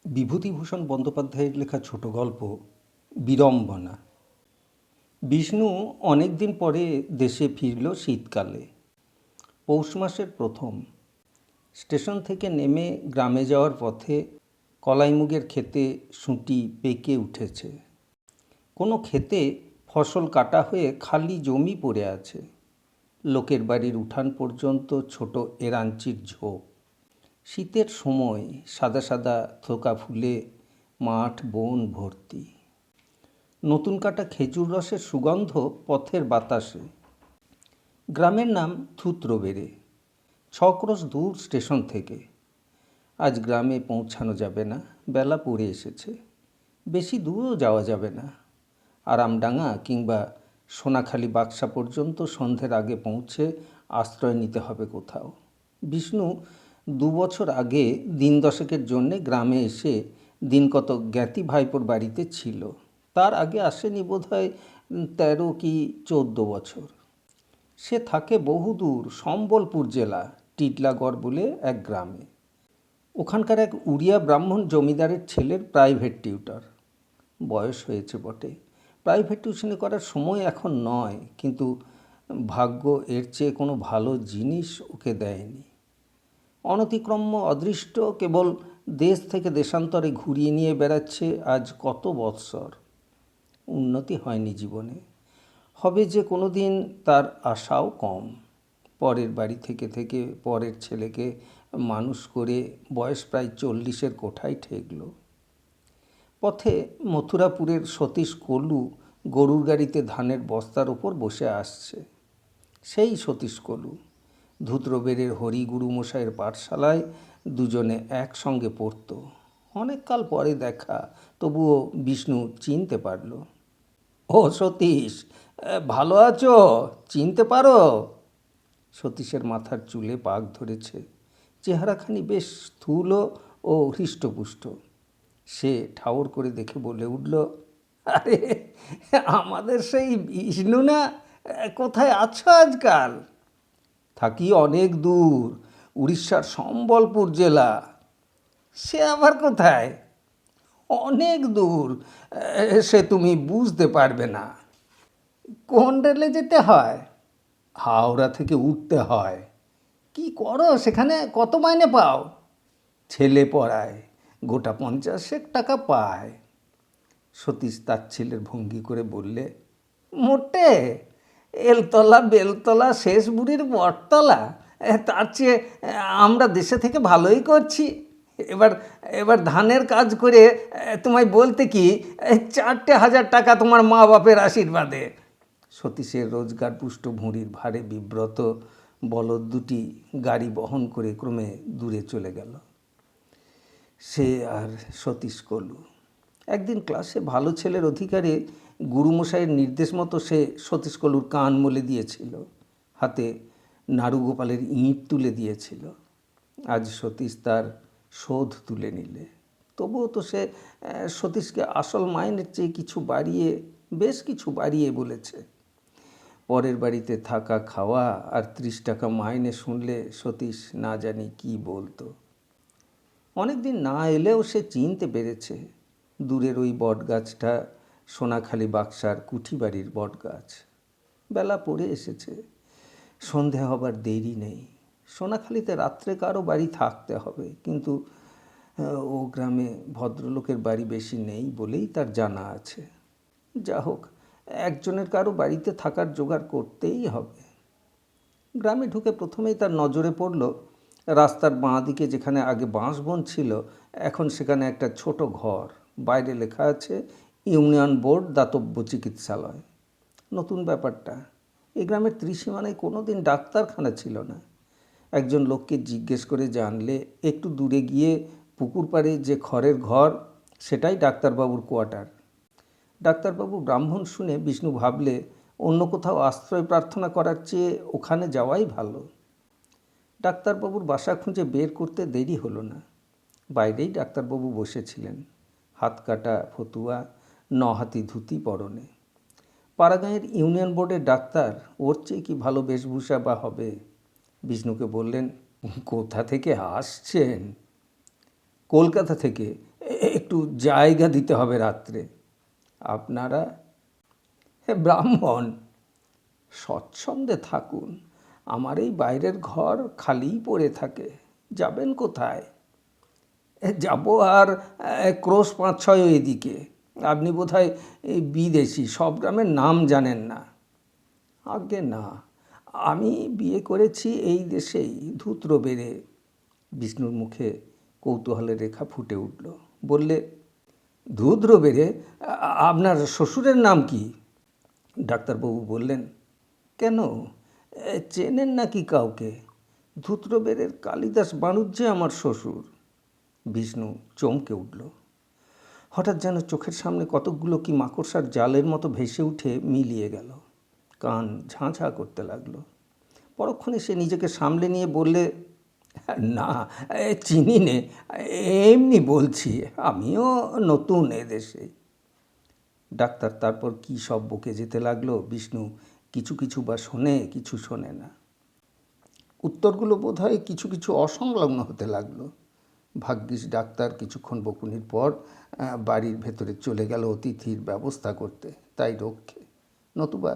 বিভূতিভূষণ বন্দ্যোপাধ্যায়ের লেখা ছোট গল্প বিড়ম্বনা। বিষ্ণু অনেক দিন পরে দেশে ফিরল শীতকালে। পৌষ মাসের প্রথম। স্টেশন থেকে নেমে গ্রামে যাওয়ার পথে কলাইমুগের ক্ষেতে সুঁটি পেকে উঠেছে। কোনো ক্ষেতে ফসল কাটা হয়ে খালি জমি পড়ে আছে। লোকের বাড়ির উঠান পর্যন্ত ছোট এরাঞ্চির ঝোপ। শীতের সময় সাদা সাদা থোকা ফুলে মাঠ বন ভর্তি। নতুন কাটা খেজুর রসের সুগন্ধ পথের বাতাসে। গ্রামের নাম থুতরোবেড়ে, 6 ক্রোশ দূর স্টেশন থেকে। আজ গ্রামে পৌঁছানো যাবে না, বেলা পড়ে এসেছে। বেশি দূরও যাওয়া যাবে না। আরামডাঙ্গা কিংবা সোনাখালি বাক্সা পর্যন্ত সন্ধ্যের আগে পৌঁছে আশ্রয় নিতে হবে কোথাও। বিষ্ণু 2 বছর আগে দিন দশেকের জন্যে গ্রামে এসে দিন কত জ্ঞাতি ভাইপোর বাড়িতে ছিল। তার আগে আসেনি বোধহয় 13 কি 14 বছর। সে থাকে বহুদূর সম্বলপুর জেলা টিটলাগড় বলে এক গ্রামে। ওখানকার এক উড়িয়া ব্রাহ্মণ জমিদারের ছেলের প্রাইভেট টিউটর। বয়স হয়েছে বটে, প্রাইভেট টিউশনি করার সময় এখন নয়, কিন্তু ভাগ্য এর চেয়ে কোনো ভালো জিনিস ওকে দেয়নি। অনতিক্রম্য অদৃষ্ট কেবল দেশ থেকে দেশান্তরে ঘুরিয়ে নিয়ে বেড়াচ্ছে আজ কত বৎসর। উন্নতি হয়নি জীবনে, হবে যে কোনো দিন তার আশাও কম। পরের বাড়ি থেকে থেকে পরের ছেলেকে মানুষ করে বয়স প্রায় 40-এর কোঠায় ঠেকল। পথে মথুরাপুরের সতীশ কলু গরুর গাড়িতে ধানের বস্তার ওপর বসে আসছে। সেই সতীশ কলু ধুতরোবেড়ের হরিগুরু মশাইয়ের পাঠশালায় দুজনে একসঙ্গে পড়ত। অনেক কাল পরে দেখা, তবুও বিষ্ণু চিনতে পারল। ও সতীশ, ভালো আছো? চিনতে পারো? সতীশের মাথার চুলে পাক ধরেছে। চেহারাখানি বেশ স্থূল ও হৃষ্টপুষ্ট। সে ঠাউর করে দেখে বলে উঠল, আরে আমাদের সেই বিষ্ণু না? কোথায় আছো আজকাল? থাকি অনেক দূর, উড়িষ্যার সম্বলপুর জেলা। সে আবার কোথায়? অনেক দূর, সে তুমি বুঝতে পারবে না। কোন রেলে যেতে হয়? হাওড়া থেকে উঠতে হয়। কি করো সেখানে? কত মাইনে পাও? ছেলে পড়ায়, গোটা 50 টাকা পায়। সতীশ তার ছেলের ভঙ্গি করে বললে, মোটে? এলতলা বেলতলা শেষ বুড়ির বটতলা, তার চেয়ে আমরা দেশে থেকে ভালোই করছি। এবার এবার ধানের কাজ করে তোমায় বলতে কি, 4,000 টাকা তোমার মা বাপের আশীর্বাদে। সতীশের রোজগার পুষ্ট ভুঁড়ির ভারে বিব্রত বলদ দুটি গাড়ি বহন করে ক্রমে দূরে চলে গেল। সে আর সতীশ কলু। একদিন ক্লাসে ভালো ছেলের অধিকারে গুরুমশাইয়ের নির্দেশ মতো সে সতীশ কলুর কান মলে দিয়েছিল, হাতে নাড়ুগোপালের ইঁট তুলে দিয়েছিল। আজ সতীশ তার শোধ তুলে নিলে। তবুও তো সে সতীশকে আসল মাইনের চেয়ে কিছু বাড়িয়ে, বেশ কিছু বাড়িয়ে বলেছে। পরের বাড়িতে থাকা খাওয়া আর 30 টাকা মাইনে শুনলে সতীশ না জানি কি বলতো। অনেক দিন না এলেও সে চিনতে পেরেছে দূরের ওই বটগাছটা সোনাখালি বাক্সার কুঠিবাড়ির বটগাছ। বেলা পড়ে এসেছে, সন্ধে হবার দেরি নেই। সোনাখালিতে রাত্রে কারো বাড়ি থাকতে হবে, কিন্তু ও গ্রামে ভদ্রলোকের বাড়ি বেশি নেই বলেই তার জানা আছে। যা হোক, একজনের কারো বাড়িতে থাকার জোগাড় করতেই হবে। গ্রামে ঢুকে প্রথমেই তার নজরে পড়ল রাস্তার বাঁ দিকে যেখানে আগে বাঁশবন ছিল, এখন সেখানে একটা ছোট ঘর। বাইরে লেখা আছে ইউনিয়ন বোর্ড দাতব্য চিকিৎসালয়। নতুন ব্যাপারটা। এই গ্রামের ত্রিসীমানায় কোনো দিন ডাক্তারখানা ছিল না। একজন লোককে জিজ্ঞেস করে জানলে একটু দূরে গিয়ে পুকুর পাড়ে যে খড়ের ঘর, সেটাই ডাক্তারবাবুর কোয়ার্টার। ডাক্তারবাবু ব্রাহ্মণ শুনে বিষ্ণু ভাবলে অন্য কোথাও আশ্রয় প্রার্থনা করার চেয়ে ওখানে যাওয়াই ভালো। ডাক্তারবাবুর বাসা খুঁজে বের করতে দেরি হলো না। বাইরেই ডাক্তারবাবু বসেছিলেন, হাত কাটা ফতুয়া, 9 হাতি ধুতি পরনে। পাড়াগাঁয়ের ইউনিয়ন বোর্ডের ডাক্তার, ওর চেয়ে কি ভালো বেশভূষা বা হবে? বিষ্ণুকে বললেন, কোথা থেকে আসছেন? কলকাতা থেকে। একটু জায়গা দিতে হবে রাত্রে। আপনারা ব্রাহ্মণ, স্বচ্ছন্দে থাকুন। আমার এই বাইরের ঘর খালিই পড়ে থাকে। যাবেন কোথায়? যাব আর ক্রোশ ৫-৬ এদিকে। আপনি বোধহয় বিদেশি, সব গ্রামের নাম জানেন না। আজ্ঞে না, আমি বিয়ে করেছি এই দেশেই, ধূত্র বেড়ে। বিষ্ণুর মুখে কৌতূহলের রেখা ফুটে উঠল। বললে, ধূত্র বেড়ে? আপনার শ্বশুরের নাম কি? ডাক্তারবাবু বললেন, কেন, চেনেন নাকি কাউকে? ধূত্রবেড়ের কালিদাস বাণুজ্যে আমার শ্বশুর। বিষ্ণু চমকে উঠল। হঠাৎ যেন চোখের সামনে কতকগুলো কি মাকড়সার জালের মতো ভেসে উঠে মিলিয়ে গেল। কান ঝাঁ ঝাঁ করতে লাগলো। পরক্ষণে সে নিজেকে সামলে নিয়ে বললে, না, চিনি নে, এমনি বলছি, আমিও নতুন এদেশে। ডাক্তার তারপর কী সব বকে যেতে লাগলো। বিষ্ণু কিছু কিছু বা শোনে, কিছু শোনে না। উত্তরগুলো বোধহয় কিছু কিছু অসংলগ্ন হতে লাগলো। ভাগ্যিস ডাক্তার কিছুক্ষণ বকুনির পর বাড়ির ভেতরে চলে গেল অতিথির ব্যবস্থা করতে, তাই রক্ষে। নতুবা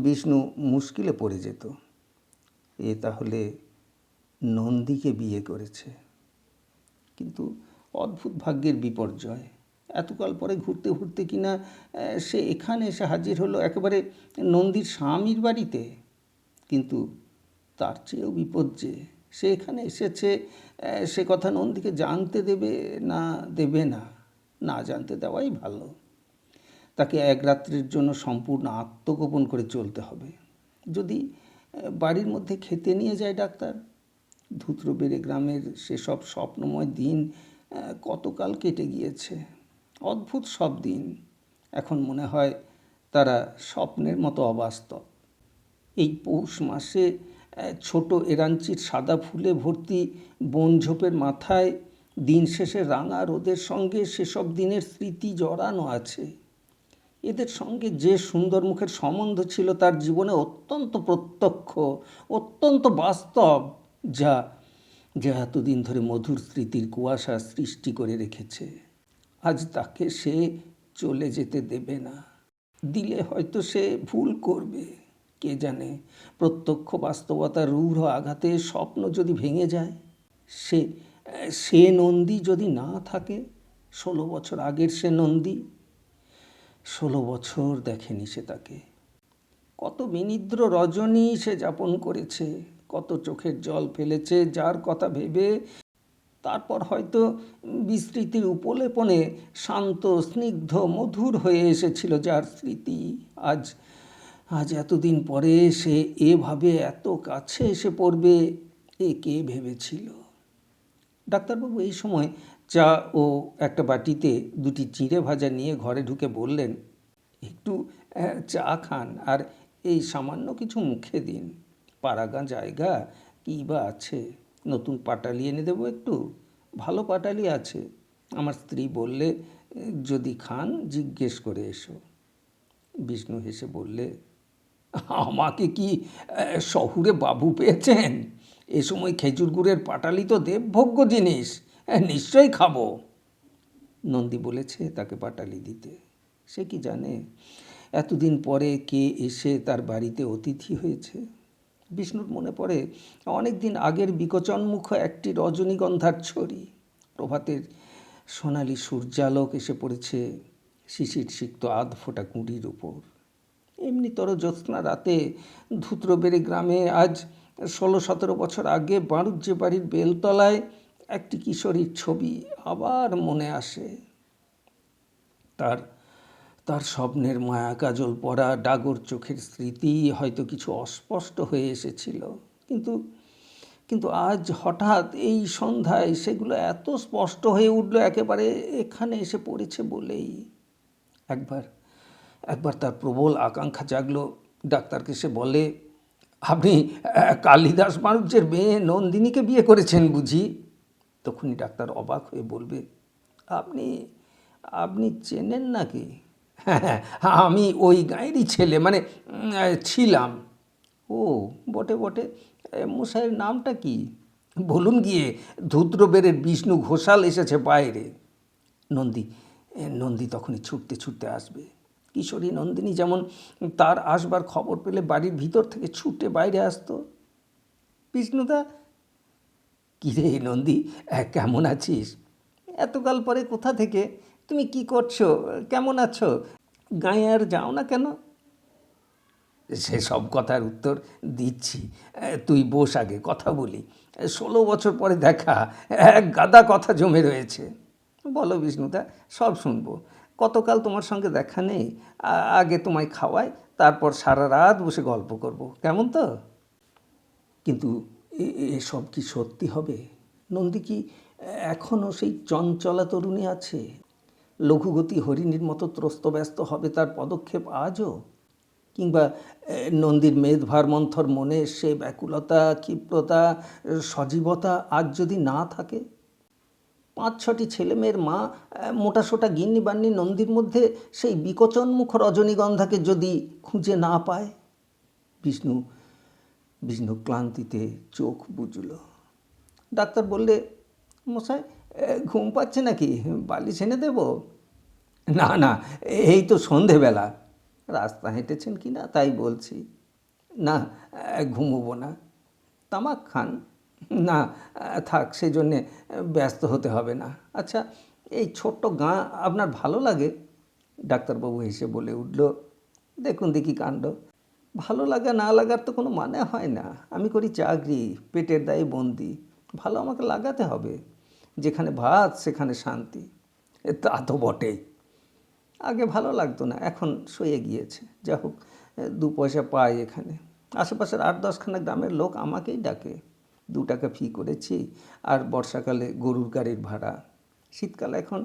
বিষ্ণু মুশকিলে পড়ে যেত। এ তাহলে নন্দীকে বিয়ে করেছে। কিন্তু অদ্ভুত ভাগ্যের বিপর্যয়। এতকাল পরে ঘুরতে ঘুরতে কিনা সে এখানে এসে হাজির হলো একেবারে নন্দীর স্বামীর বাড়িতে। কিন্তু তার চেয়েও বিপদ যে সে এখানে এসেছে, সে কথা নন্দীকে জানতে দেবে না দেবে না, না জানতে দেওয়াই ভালো। তাকে এক রাত্রির জন্য সম্পূর্ণ আত্মগোপন করে চলতে হবে। যদি বাড়ির মধ্যে খেতে নিয়ে যায় ডাক্তার। ধূত্রবেড়ে গ্রামের সেসব স্বপ্নময় দিন কতকাল কেটে গিয়েছে। অদ্ভুত সব দিন এখন মনে হয় তারা স্বপ্নের মতো অবাস্তব। এই পৌষ মাসে ছোট এরাঞ্চির সাদা ফুলে ভর্তি বনঝোপের মাথায় দিন শেষে রাঙা রোদের সঙ্গে সেসব দিনের স্মৃতি জড়ানো আছে। এদের সঙ্গে যে সুন্দর মুখের সম্বন্ধ ছিল তার জীবনে অত্যন্ত প্রত্যক্ষ, অত্যন্ত বাস্তব, যা যা এতদিন ধরে মধুর স্মৃতির কুয়াশা সৃষ্টি করে রেখেছে। আজ তাকে সে চলে যেতে দেবে না। দিলে হয়তো সে ভুল করবে, কে জানে। প্রত্যক্ষ বাস্তবতার রূঢ় আঘাতে স্বপ্ন যদি ভেঙে যায়, সে সে নন্দী যদি না থাকে, 16 বছর আগের সে নন্দী। 16 বছর দেখেনি সে তাকে। কত বিনিদ্র রজনী সে যাপন করেছে, কত চোখের জল ফেলেছে যার কথা ভেবে। তারপর হয়তো বিস্মৃতির উপলেপনে শান্ত, স্নিগ্ধ, মধুর হয়ে এসেছিল যার স্মৃতি। আজ আজ এতদিন পরে সে এভাবে এত কাছে এসে পড়বে, এ কে ভেবেছিল? ডাক্তারবাবু এই সময় চা ও একটা বাটিতে 2টি চিঁড়ে ভাজা নিয়ে ঘরে ঢুকে বললেন, একটু চা খান আর এই সামান্য কিছু মুখে দিন। পাড়াগাঁ জায়গা কী বা আছে, নতুন পাটালি এনে দেবো একটু, ভালো পাটালি আছে। আমার স্ত্রী বললে, যদি খান জিজ্ঞেস করে এসো। বিষ্ণু হেসে বললে, আমাকে কি শহুরে বাবু পেয়েছেন? এ সময় খেজুর গুড়ের পাটালি তো দেবভোগ্য জিনিস, নিশ্চয়ই খাবো। নন্দী বলেছে তাকে পাটালি দিতে। সে কি জানে এতদিন পরে কে এসে তার বাড়িতে অতিথি হয়েছে। বিষ্ণুর মনে পড়ে অনেক দিন আগের বিকচনমুখ একটি রজনীগন্ধার ছড়ি। প্রভাতের সোনালি সূর্যালোক এসে পড়েছে শিশির সিক্ত আধ ফোটা কুঁড়ির উপর। এমনিতর জ্যোৎস্না রাতে ধূত্রবেড়ে গ্রামে আজ 16-17 বছর আগে বাণুজ্য বাড়ির বেলতলায় একটি কিশোরীর ছবি আবার মনে আসে। তার তার স্বপ্নের মায়া কাজল পরা ডাগর চোখের স্মৃতি হয়তো কিছু অস্পষ্ট হয়ে এসেছিল, কিন্তু কিন্তু আজ হঠাৎ এই সন্ধ্যায় সেগুলো এত স্পষ্ট হয়ে উঠল, একেবারে এখানে এসে পড়েছে বলেই। একবার একবার তার প্রবল আকাঙ্ক্ষা জাগলো। ডাক্তারকে সে বলে, আপনি কালিদাস বাণুজ্যের মেয়ে নন্দিনীকে বিয়ে করেছেন বুঝি? তখনই ডাক্তার অবাক হয়ে বলবে, আপনি আপনি চেনেন নাকি? হ্যাঁ, আমি ওই গাঁয়েরই ছেলে, মানে ছিলাম। ও বটে বটে, মশাইয়ের নামটা কি বলুন গিয়ে? ধূত্রবেড়ের বিষ্ণু ঘোষাল এসেছে বাইরে। নন্দী নন্দী তখনই ছুটতে ছুটতে আসবে। কিশোরী নন্দিনী যেমন তার আসবার খবর পেলে বাড়ির ভিতর থেকে ছুটে বাইরে আসতো। বিষ্ণুদা, কিরে নন্দী, কেমন আছিস? এতকাল পরে কোথা থেকে? তুমি কি করছো? কেমন আছো? গাঁয়ে আর যাও না কেন? সেসব কথার উত্তর দিচ্ছি, তুই বস, আগে কথা বলি। 16 বছর পরে দেখা, এক গাদা কথা জমে রয়েছে। বলো বিষ্ণুদা, সব শুনবো। কতকাল তোমার সঙ্গে দেখা নেই। আগে তোমায় খাওয়াই, তারপর সারা রাত বসে গল্প করব, কেমন তো? কিন্তু এসব কি সত্যি হবে? নন্দী কি এখনও সেই চঞ্চলা তরুণী আছে? লঘুগতি হরিণীর মতো ত্রস্তব্যস্ত হবে তার পদক্ষেপ আজও? কিংবা নন্দীর মেদভার মন্থর মনে সে ব্যাকুলতা, ক্ষিপ্রতা, সজীবতা আজ যদি না থাকে? 5-6টি ছেলেমেয়ের মা, মোটাসোটা গিন্নি বান্নি নন্দীর মধ্যে সেই বিকচনমুখ রজনীগন্ধাকে যদি খুঁজে না পায়? বিষ্ণু বিষ্ণু ক্লান্তিতে চোখ বুজল। ডাক্তার বললে, মশাই, ঘুম পাচ্ছে নাকি? বালিশ এনে দেব? না না, এই তো সন্ধেবেলা। রাস্তা হেঁটেছেন কি না তাই বলছি। না, ঘুমোবো না। তামাক খান? না, থাক, সেই জন্যে ব্যস্ত হতে হবে না। আচ্ছা, এই ছোট্ট গাঁ আপনার ভালো লাগে? ডাক্তারবাবু হেসে বলে উঠল, দেখুন দেখি কাণ্ড। ভালো লাগা না লাগার তো কোনো মানে হয় না। আমি করি চাকরি, পেটের দায়ে বন্দি। ভালো আমাকে লাগাতে হবে। যেখানে ভাত সেখানে শান্তি। তা তো বটেই। আগে ভালো লাগতো না, এখন সয়ে গিয়েছে। যা হোক, 2 পয়সা পাই এখানে। আশেপাশের 8-10খানা গ্রামের লোক আমাকেই ডাকে। 2 টাকা ফি করেছি, আর বর্ষাকালে গরুর গাড়ির ভাড়া। শীতকালে এখন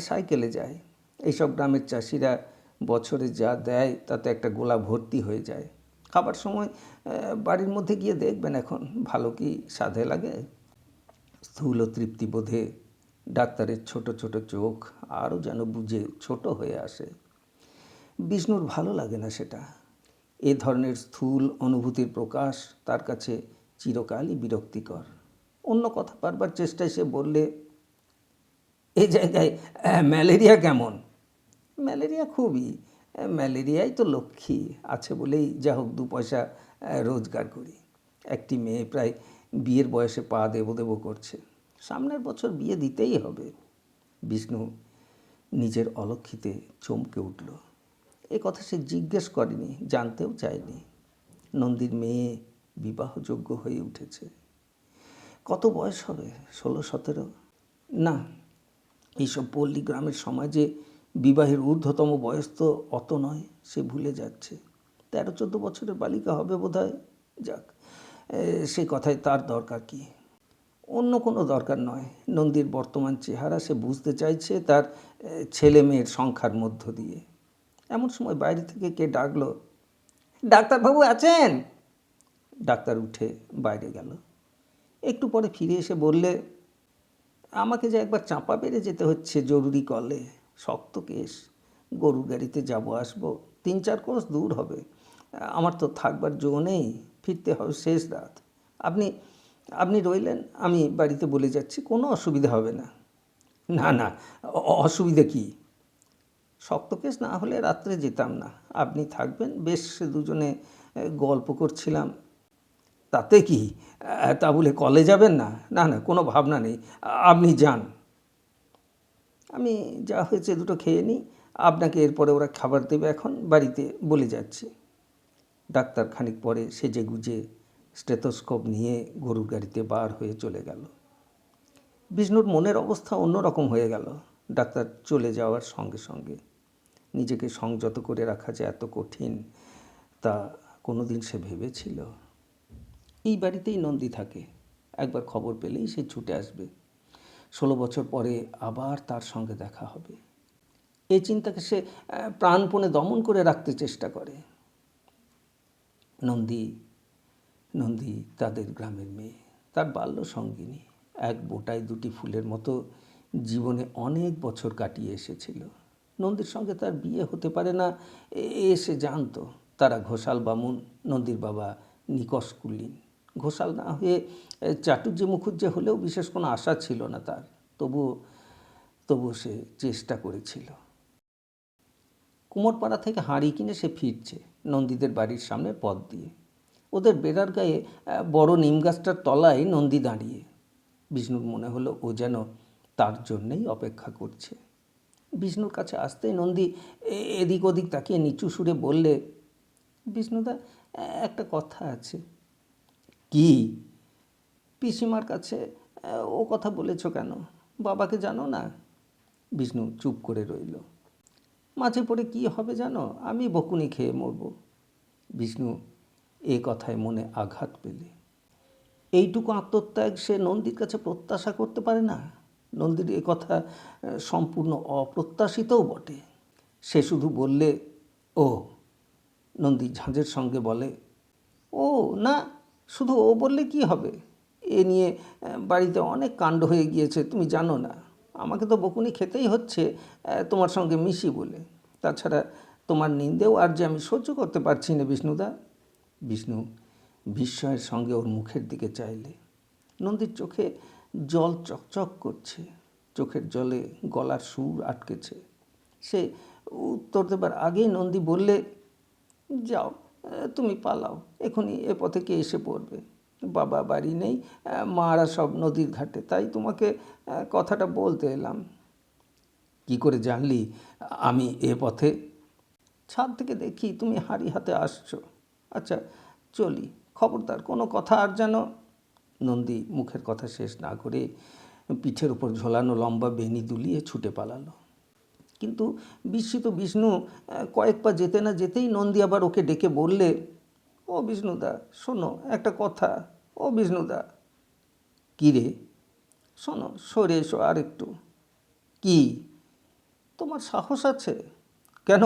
সাইকেলে যায়। এইসব গ্রামের চাষিরা বছরে যা দেয় তাতে একটা গোলা ভর্তি হয়ে যায়। খাবার সময় বাড়ির মধ্যে গিয়ে দেখবেন এখন ভালো কি স্বাদে লাগে। স্থূল তৃপ্তিবোধে ডাক্তারের ছোট ছোট চোখ আরও যেন বুঝে ছোট হয়ে আসে। বিষ্ণুর ভালো লাগে না সেটা। এ ধরনের স্থূল অনুভূতির প্রকাশ তার কাছে চিরকালই বিরক্তিকর। অন্য কথা পারবার চেষ্টায় সে বললে, এই জায়গায় ম্যালেরিয়া কেমন? ম্যালেরিয়া খুবই। ম্যালেরিয়াই তো লক্ষ্মী আছে বলেই যা হোক 2 পয়সা রোজগার করি। একটি মেয়ে প্রায় বিয়ের বয়সে পা দেবো দেবো করছে। সামনের বছর বিয়ে দিতেই হবে। বিষ্ণু নিজের অলক্ষিতে চমকে উঠল। এ কথা সে জিজ্ঞেস করেনি, জানতেও চায়নি। নন্দীর মেয়ে বিবাহযোগ্য হয়ে উঠেছে। কত বয়স হবে? 16-17? না, এইসব পল্লী গ্রামের সমাজে বিবাহের ঊর্ধ্বতম বয়স তো অত নয়, সে ভুলে যাচ্ছে। 13-14 বছরের বালিকা হবে বোধ হয়। যাক, সে কথায় তার দরকার কি? অন্য কোনো দরকার নয়। নন্দীর বর্তমান চেহারা সে বুঝতে চাইছে তার ছেলে মেয়ের সংখ্যার মধ্য দিয়ে। এমন সময় বাইরে থেকে কে ডাকলো, ডাক্তারবাবু আছেন? ডাক্তার উঠে বাইরে গেল। একটু পরে ফিরে এসে বললে, আমাকে যে একবার চাঁপা বেড়ে যেতে হচ্ছে জরুরি কলে। শক্ত কেস। গরুর গাড়িতে যাবো আসবো, 3-4 কোষ দূর হবে। আমার তো থাকবার জো নেই, ফিরতে হবে শেষ রাত। আপনি আপনি রইলেন, আমি বাড়িতে বলে যাচ্ছি, কোনো অসুবিধা হবে না। না না, অসুবিধা কি? শক্ত কেস না হলে রাত্রে যেতাম না, আপনি থাকবেন, বেশ দুজনে গল্প করছিলাম। তাতে কি? তা বলে কলে যাবেন না? না না, কোনো ভাবনা নেই, আপনি যান। আমি যা হয়েছে দুটো খেয়ে নিই, আপনাকে এরপরে ওরা খাবার দেবে, এখন বাড়িতে বলে যাচ্ছি। ডাক্তার খানিক পরে সেজে গুজে স্টেথোস্কোপ নিয়ে গরুর গাড়িতে বার হয়ে চলে গেল। বিষ্ণুর মনের অবস্থা অন্যরকম হয়ে গেল ডাক্তার চলে যাওয়ার সঙ্গে সঙ্গে। নিজেকে সংযত করে রাখা যে এত কঠিন, তা কোনোদিন সে ভেবেছিল? এই বাড়িতেই নন্দী থাকে। একবার খবর পেলেই সে ছুটে আসবে। 16 বছর পরে আবার তার সঙ্গে দেখা হবে। এই চিন্তাকে সে প্রাণপণে দমন করে রাখতে চেষ্টা করে। নন্দী নন্দী তাদের গ্রামের মেয়ে, তার বাল্য সঙ্গিনী। এক বোটায় 2টি ফুলের মতো জীবনে অনেক বছর কাটিয়ে এসেছিল। নন্দীর সঙ্গে তার বিয়ে হতে পারে না সে জানতো। তারা ঘোষাল বামুন, নন্দীর বাবা নিকষ কুলীন। ঘোষাল না হয়ে চাটুর্যে মুখুজ্জে হলেও বিশেষ কোনো আশা ছিল না তার। তবুও তবু সে চেষ্টা করেছিল। কুমোরপাড়া থেকে হাঁড়ি কিনে সে ফিরছে নন্দীদের বাড়ির সামনের পথ দিয়ে। ওদের বেড়ার গায়ে বড় নিম গাছটার তলায় নন্দী দাঁড়িয়ে। বিষ্ণুর মনে হলো ও যেন তার জন্যেই অপেক্ষা করছে। বিষ্ণুর কাছে আসতেই নন্দী এদিক ওদিক তাকিয়ে নিচু সুরে বললে, বিষ্ণুদা, একটা কথা আছে। কি? পিসিমার কাছে ও কথা বলেছ কেন? বাবাকে জানো না? বিষ্ণু চুপ করে রইল। মাঝে পড়ে কি হবে জানো? আমি বকুনি খেয়ে মরব। বিষ্ণু এ কথায় মনে আঘাত পেলে। এইটুকু আত্মত্যাগ সে নন্দীর কাছে প্রত্যাশা করতে পারে না। নন্দীর এ কথা সম্পূর্ণ অপ্রত্যাশিতও বটে। সে শুধু বললে, ও। নন্দী ঝাঁঝের সঙ্গে বলে, ও না, শুধু ও বললে কি হবে? এ নিয়ে বাড়িতে অনেক কাণ্ড হয়ে গিয়েছে, তুমি জানো না। আমাকে তো বকুনি খেতেই হচ্ছে তোমার সঙ্গে মিশি বলে। তাছাড়া তোমার নিন্দেও আর যে আমি সহ্য করতে পারছি না বিষ্ণুদা। বিষ্ণু বিস্ময়ের সঙ্গে ওর মুখের দিকে চাইলে। নন্দীর চোখে জল চকচক করছে, চোখের জলে গলার সুর আটকেছে। সে উত্তর দেবার আগেই নন্দী বললে, যাও, তুমি পালাও, এখনই এ পথে কে এসে পড়বে? বাবা বাড়ি নেই, মারা সব নদীর ঘাটে, তাই তোমাকে কথাটা বলতে এলাম। কি করে জানলি আমি এ পথে? ছাদ থেকে দেখি তুমি হাঁড়ি হাতে আসছো। আচ্ছা চলি, খবরদার কোনো কথা আর যেন। নন্দী মুখের কথা শেষ না করে পিঠের উপর ঝোলানো লম্বা বেনি দুলিয়ে ছুটে পালালো। কিন্তু বিস্মিত বিষ্ণু কয়েক পা যেতে না যেতেই নন্দী আবার ওকে ডেকে বললে, ও বিষ্ণুদা, শোনো একটা কথা। ও বিষ্ণুদা। কী রে? শোনো, সরে এসো আর একটু। কি? তোমার সাহস আছে? কেন?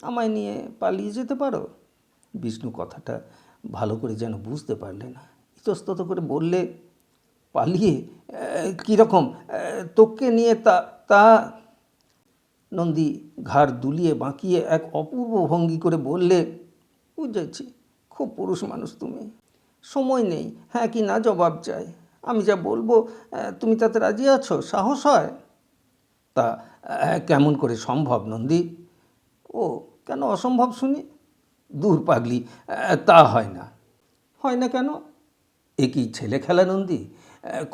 আমায় নিয়ে পালিয়ে যেতে পারো? বিষ্ণু কথাটা ভালো করে যেন বুঝতে পারলে না। ইতস্তত করে বললে, পালিয়ে? কীরকম? তোকে নিয়ে তা তা নন্দী ঘাড় দুলিয়ে বাঁকিয়ে এক অপূর্ব ভঙ্গি করে বললে, বুঝেছি, খুব পুরুষ মানুষ তুমি। সময় নেই হ্যাঁ কি না জবাব চাই। আমি যা বলবো তুমি তাতে রাজি আছো? সাহস হয়? তা কেমন করে সম্ভব নন্দী? ও, কেন অসম্ভব শুনি? দূর পাগলি, তা হয় না। হয় না কেন? এ কি ছেলে খেলা নন্দী?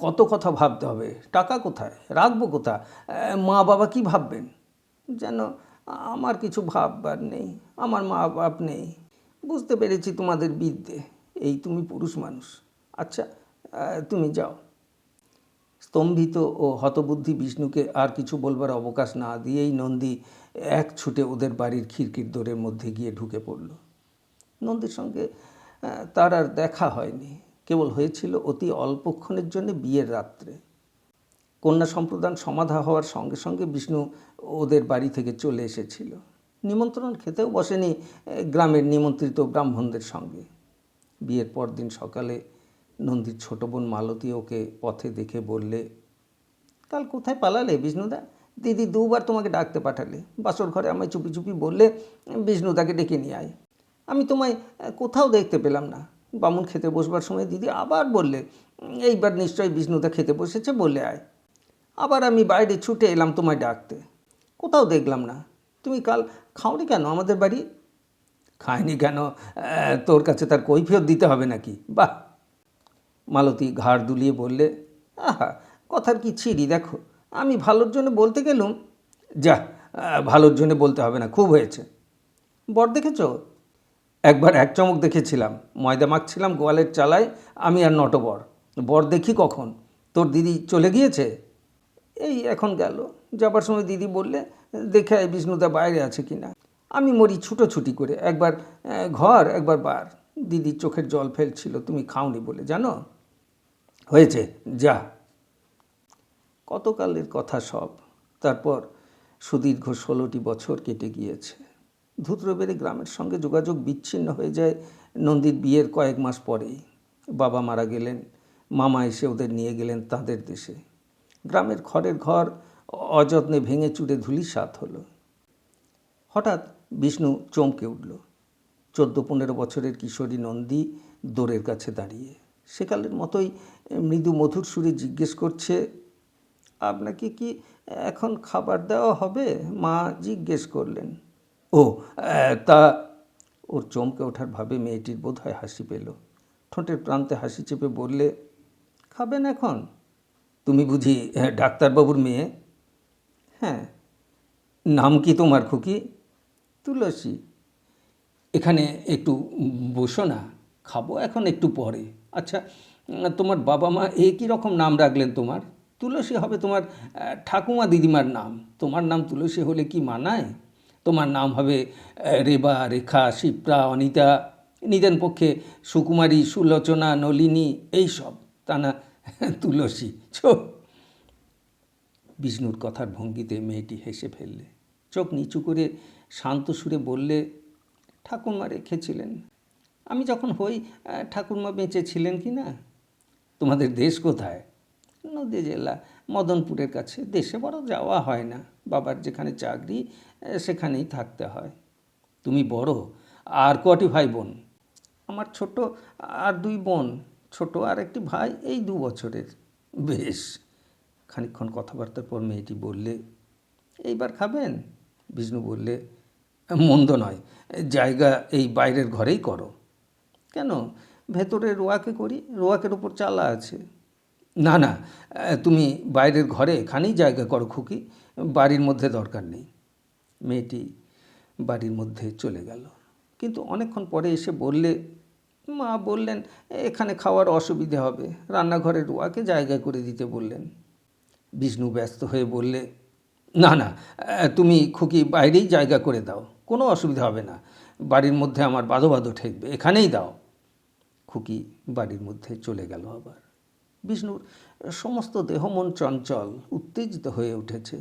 কত কথা ভাবতে হবে। টাকা কোথায়? রাখবো কোথা? মা বাবা কি ভাববেন? যেন আমার কিছু ভাববার নেই, আমার মা বাপ নেই। বুঝতে পেরেছি তোমাদের বিদ্যে, এই তুমি পুরুষ মানুষ। আচ্ছা তুমি যাও। স্তম্ভিত ও হতবুদ্ধি বিষ্ণুকে আর কিছু বলবার অবকাশ না দিয়েই নন্দী এক ছুটে ওদের বাড়ির খিড়কির দোরের মধ্যে গিয়ে ঢুকে পড়ল। নন্দীর সঙ্গে তার আর দেখা হয়নি, কেবল হয়েছিল অতি অল্পক্ষণের জন্য বিয়ের রাত্রে। কন্যা সম্প্রদান সমাধা হওয়ার সঙ্গে সঙ্গে বিষ্ণু ওদের বাড়ি থেকে চলে এসেছিল। নিমন্ত্রণ খেতেও বসেনি গ্রামের নিমন্ত্রিত ব্রাহ্মণদের সঙ্গে। বিয়ের পরদিন সকালে নন্দীর ছোট বোন মালতী ওকে পথে দেখে বললে, কাল কোথায় পালালে বিষ্ণুদা? দিদি দুবার তোমাকে ডাকতে পাঠালে। বাসর ঘরে আমায় চুপি চুপি বললে বিষ্ণুদাকে ডেকে নিয়ে আয়। আমি তোমায় কোথাও দেখতে পেলাম না। বামুন খেতে বসবার সময় দিদি আবার বললে, এইবার নিশ্চয়ই বিষ্ণুদা খেতে বসেছে, বলে আয়। আবার আমি বাইরে ছুটে এলাম তোমায় ডাকতে, কোথাও দেখলাম না। তুমি কাল খাওনি কেন আমাদের বাড়ি? খায়নি কেন? তোর কাছে তার কৈফিয়ত দিতে হবে নাকি? বাহ! মালতী ঘাড় দুলিয়ে বললে, আহা, কথার কি ছিরি দেখো। আমি ভালোর জন্য বলতে গেলুম। যা, ভালোর জন্য বলতে হবে না, খুব হয়েছে। বর দেখেছ? একবার এক চমক দেখেছিলাম, ময়দা মাখছিলাম গোয়ালের চালায়, আমি আর নটবর। বর দেখি কখন? তোর দিদি চলে গিয়েছে? এই এখন গেল। যাবার সময় দিদি বললে, দেখে আয় বিষ্ণুদা বাইরে আছে কি না। আমি মরি ছুটোছুটি করে, একবার ঘর একবার বার। দিদির চোখের জল ফেলছিল তুমি খাওনি বলে, জানো। হয়েছে, যা। কতকালের কথা সব। তারপর সুদীর্ঘ 16টি বছর কেটে গিয়েছে। ধূত্রবেড়ে গ্রামের সঙ্গে যোগাযোগ বিচ্ছিন্ন হয়ে যায় নন্দীর বিয়ের কয়েক মাস পরেই। বাবা মারা গেলেন, মামা এসে ওদের নিয়ে গেলেন তাঁদের দেশে। গ্রামের খড়ের ঘর অযত্নে ভেঙে চুরে ধূলিসাৎ হলো। হঠাৎ বিষ্ণু চমকে উঠল। 14-15 বছরের কিশোরী নন্দী দোরের কাছে দাঁড়িয়ে সেকালের মতোই মৃদু মধুর সুরে জিজ্ঞেস করছে, আপনাকে কি এখন খাবার দেওয়া হবে? মা জিজ্ঞেস করলেন। ও, তা ওর চমকে ওঠার ভাবে মেয়েটির বোধহয় হাসি পেল। ঠোঁটের প্রান্তে হাসি চেপে বললে, খাবেন এখন? তুমি বুঝি ডাক্তারবাবুর মেয়ে? হ্যাঁ। নাম কি তোমার খুকি? তুলসী। এখানে একটু বসো না, খাবো এখন একটু পরে। আচ্ছা, তোমার বাবা মা একই রকম নাম রাখলেন তোমার? তুলসী হবে তোমার ঠাকুমা দিদিমার নাম। তোমার নাম তুলসী হলে কি মানায়? তোমার নাম হবে রেবা, রেখা, শিপ্রা, অনিতা, নিদেন পক্ষে সুকুমারী, সুলোচনা, নলিনী, এইসব, তা না তুলসী। বিষ্ণুর কথার ভঙ্গিতে মেয়েটি হেসে ফেললে। চোখ নিচু করে শান্ত সুরে বললে, ঠাকুরমা রেখেছিলেন। আমি যখন হই ঠাকুরমা বেঁচে ছিলেন কি না। তোমাদের দেশ কোথায়? নদী জেলা, মদনপুরের কাছে। দেশে বড় যাওয়া হয় না, বাবার যেখানে চাকরি সেখানেই থাকতে হয়। তুমি বড়? আর কটি ভাই বোন? আমার ছোট আর দুই বোন। ছোট আর একটি ভাই, এই 2 বছরের। বেশ। খানিকক্ষণ কথাবার্তার পর মেয়েটি বললে, এইবার খাবেন? বিষ্ণু বললে, মন্দ নয়, জায়গা এই বাইরের ঘরেই করো। কেন? ভেতরে রোয়াকে করি, রোয়াকের ওপর চালা আছে। না না, তুমি বাইরের ঘরে এখানেই জায়গা করো খুকি, বাড়ির মধ্যে দরকার নেই। মেয়েটি বাড়ির মধ্যে চলে গেল, কিন্তু অনেকক্ষণ পরে এসে বললে, মা বললেন এখানে খাওয়ার অসুবিধে হবে, রান্নাঘরের রোয়াকে জায়গা করে দিতে বললেন। বিষ্ণু ব্যস্ত হয়ে বললে, না না, তুমি খুকি বাইরেই জায়গা করে দাও, কোনো অসুবিধা হবে না। বাড়ির মধ্যে আমার বাঁধো বাঁধো ঠেকবে, এখানেই দাও। খুকি বাড়ির মধ্যে চলে গেল আবার। বিষ্ণুর সমস্ত দেহ মন চঞ্চল, উত্তেজিত হয়ে উঠেছে।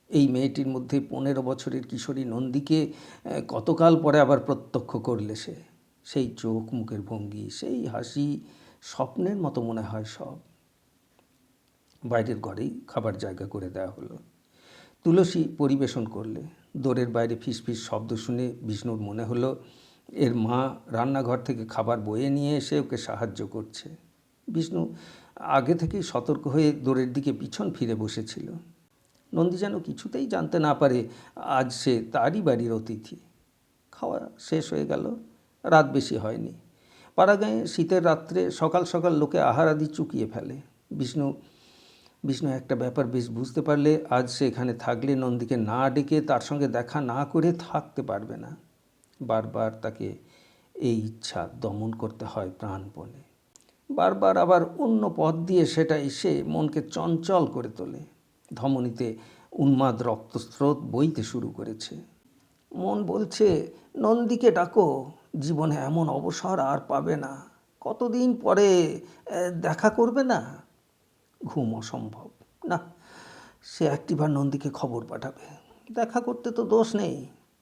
এই মেয়েটির মধ্যে 15 বছরের কিশোরী নন্দীকে কতকাল পরে আবার প্রত্যক্ষ করলে সে। সেই চোখ মুখের ভঙ্গি, সেই হাসি, স্বপ্নের মতো মনে হয় সব। বাইরের ঘরেই খাবার জায়গা করে দেওয়া হলো। তুলসী পরিবেশন করলে। দোরের বাইরে ফিসফিস শব্দ শুনে বিষ্ণুর মনে হলো এর মা রান্নাঘর থেকে খাবার বয়ে নিয়ে এসে ওকে সাহায্য করছে। বিষ্ণু আগে থেকেই সতর্ক হয়ে দোরের দিকে পিছন ফিরে বসেছিল। নন্দী যেন কিছুতেই জানতে না পারে আজ সে তারই বাড়ির অতিথি। খাওয়া শেষ হয়ে গেল, রাত বেশি হয়নি। পাড়াগাঁয়ে শীতের রাত্রে সকাল সকাল লোকে আহার আদি চুকিয়ে ফেলে। বিষ্ণু একটা ব্যাপার বেশ বুঝতে পারলে আজ সে এখানে থাকলে নন্দীকে না ডেকে তার সঙ্গে দেখা না করে থাকতে পারবে না। বারবার তাকে এই ইচ্ছা দমন করতে হয় প্রাণপণে। বারবার আবার অন্য পথ দিয়ে সেটা এসে মনকে চঞ্চল করে তোলে। ধমনীতে উন্মাদ রক্তস্রোত বইতে শুরু করেছে। মন বলছে, নন্দীকে ডাকো, জীবনে এমন অবসর আর পাবে না। কতদিন পরে দেখা করবে না। ঘুম অসম্ভব। না, সে একটিবার নন্দীকে খবর পাঠাবে। দেখা করতে তো দোষ নেই,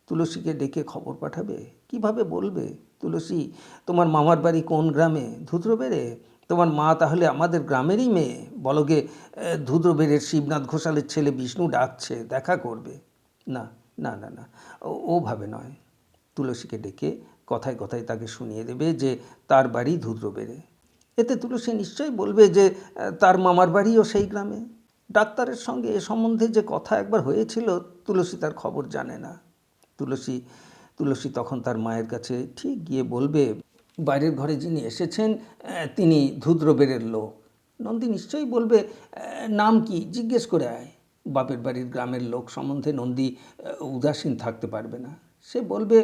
তুলসীকে ডেকে খবর পাঠাবে। কিভাবে বলবে, তুলসী তোমার মামার বাড়ি কোন গ্রামে? ধুদ্রবেড়ে? তোমার মা তাহলে আমাদের গ্রামেরই মেয়ে। বলগে ধুদ্রবেড়ের শিবনাথ ঘোষালের ছেলে বিষ্ণু ডাকছে, দেখা করবে। না না না না, ওভাবে নয়। তুলসীকে ডেকে কথায় কথায় তাকে শুনিয়ে দেবে যে তার বাড়ি ধুদ্রবেড়ে। এতে তুলসী নিশ্চয়ই বলবে যে তার মামার বাড়িও সেই গ্রামে। ডাক্তারের সঙ্গে এ সম্বন্ধে যে কথা একবার হয়েছিল, তুলসী তার খবর জানে না। তুলসী তখন তার মায়ের কাছে ঠিক গিয়ে বলবে, বাইরের ঘরে যিনি এসেছেন তিনি ধুদ্রবেড়ের লোক। নন্দী নিশ্চয়ই বলবে, নাম কি জিজ্ঞেস করে আয়। বাপের বাড়ির গ্রামের লোক সম্বন্ধে নন্দী উদাসীন থাকতে পারবে না। সে বলবে,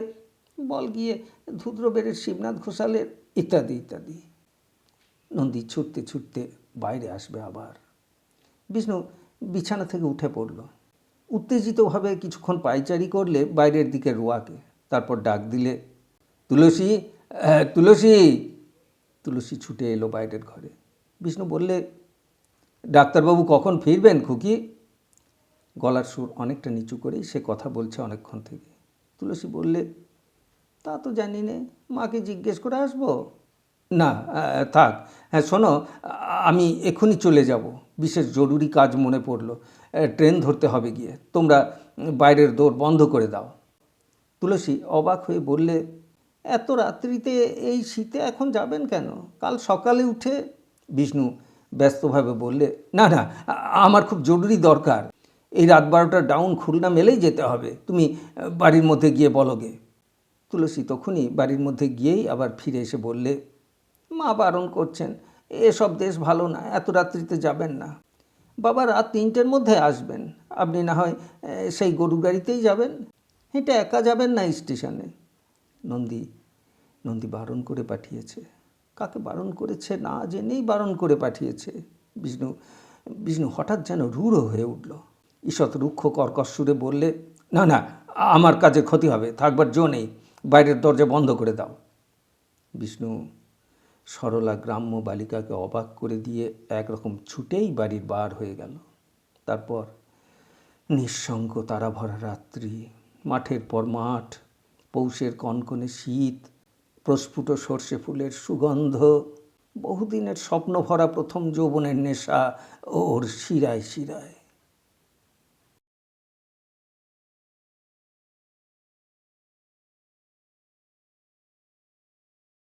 বল গিয়ে ধুদ্রবেড়ের শিবনাথ ঘোষালের, ইত্যাদি ইত্যাদি। নন্দী ছুটতে ছুটতে বাইরে আসবে আবার। বিষ্ণু বিছানা থেকে উঠে পড়ল। উত্তেজিতভাবে কিছুক্ষণ পায়চারি করলে বাইরের দিকে রোয়াকে। তারপর ডাক দিলে, তুলসী, তুলসী। তুলসী ছুটে এলো বাইরের ঘরে। বিষ্ণু বললে, ডাক্তারবাবু কখন ফিরবেন খুকি? গলার সুর অনেকটা নিচু করেই সে কথা বলছে অনেকক্ষণ থেকে। তুলসী বললে, তা তো জানি নে, মাকে জিজ্ঞেস করে আসবো। না, থাক। হ্যাঁ শোনো, আমি এক্ষুনি চলে যাব, বিশেষ জরুরি কাজ মনে পড়ল। ট্রেন ধরতে হবে গিয়ে, তোমরা বাইরের দোর বন্ধ করে দাও। তুলসী অবাক হয়ে বললে, এত রাত্রিতে এই শীতে এখন যাবেন কেন? কাল সকালে উঠে। বিষ্ণু ব্যস্তভাবে বললে, না না, আমার খুব জরুরি দরকার। এই রাত 12টার ডাউন খুলনা মেলেই যেতে হবে। তুমি বাড়ির মধ্যে গিয়ে বলগে। তুলসী তখনই বাড়ির মধ্যে গিয়েই আবার ফিরে এসে বললে, মা বারণ করছেন, এসব দেশ ভালো না, এত রাত্রিতে যাবেন না। বাবা রাত 3টের মধ্যে আসবেন, আপনি না হয় সেই গরুর গাড়িতেই যাবেন, হেঁটে একা যাবেন না স্টেশনে। নন্দী নন্দী বারণ করে পাঠিয়েছে। কাকে বারণ করেছে না জেনেই বারণ করে পাঠিয়েছে। বিষ্ণু বিষ্ণু হঠাৎ যেন রূঢ় হয়ে উঠল। ঈষৎ রুক্ষ কর্কশ সুরে বললে, না না, আমার কাজে ক্ষতি হবে, থাকবার জো নেই, বাইরের দরজা বন্ধ করে দাও। বিষ্ণু সরলা গ্রাম্য বালিকাকে অবাক করে দিয়ে একরকম ছুটেই বাড়ির বার হয়ে গেল। তারপর নিঃসঙ্গ তারা ভরা রাত্রি, মাঠের পর মাঠ, পৌষের কনকনে শীত, প্রস্ফুট সর্ষে ফুলের সুগন্ধ, বহুদিনের স্বপ্ন ভরা প্রথম যৌবনের নেশা ওর শিরায় শিরায়।